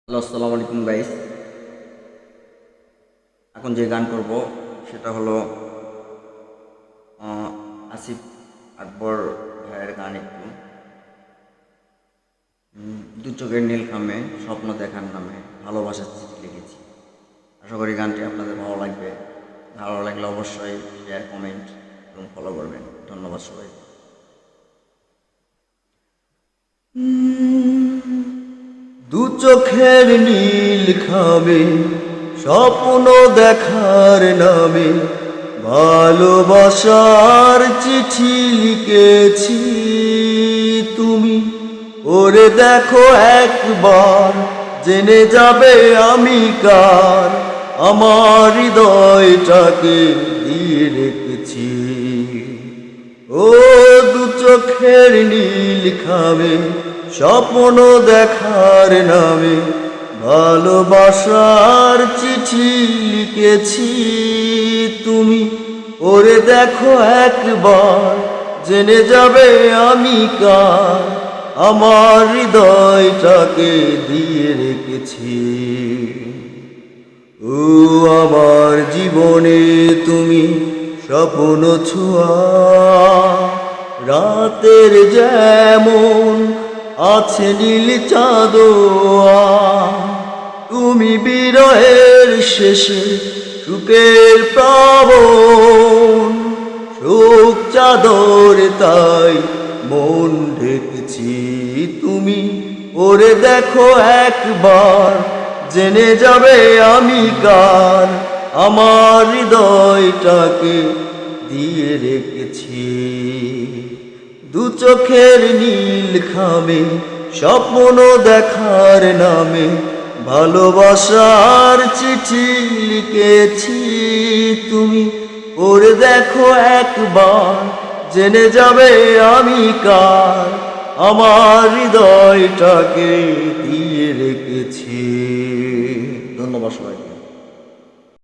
Hello, আসসালামু আলাইকুম guys. এখন যে গান করব সেটা হলো আসিফ আকবর ভাইয়ের গান। একটু দু চোখের নীল খামে স্বপ্ন দেখার নামে ভালোবাসার চিঠি লিখেছি। আশা করি গানটি আপনাদের ভালো লাগবে। ভালো লাগলে অবশ্যই শেয়ার, কমেন্ট এবং ফলো করবেন। ধন্যবাদ সবাই। দু চোখের নীল খামে স্বপ্ন দেখার নামে ভালোবাসার চিঠি লিখেছি। তুমি ওরে দেখো একবার, জেনে যাবে আমি কার। আমার হৃদয়টাকে দিয়ে রেখেছি। ও দু চোখের নীল খামে স্বপ্ন দেখার নামে ভালোবাসার চিঠি লিখেছি। তুমি ওরে দেখো একবার, জেনে যাবে আমি কার। আমার হৃদয়টাকে দিয়ে রেখেছি। ও আমার জীবনে তুমি স্বপ্ন ছোঁয়া, রাতের যেমন আছে নীল চাঁদোয়া। তুমি বিরহের শেষে সুখের প্লাবন, শোক চাদর তাই মন ঢেকেছি। তুমি ওরে দেখো একবার, জেনে যাবে আমি কার। আমার হৃদয়টাকে দিয়ে রেখেছি। দু চোখের নীল খামে স্বপ্ন দেখার নামে ভালোবাসার চিঠি লিখেছি। তুমি ওরে দেখো একবার, জেনে যাবে আমি কার। আমার হৃদয়টাকে দিয়ে রেখেছি। ধন্যবাদ সবাইকে।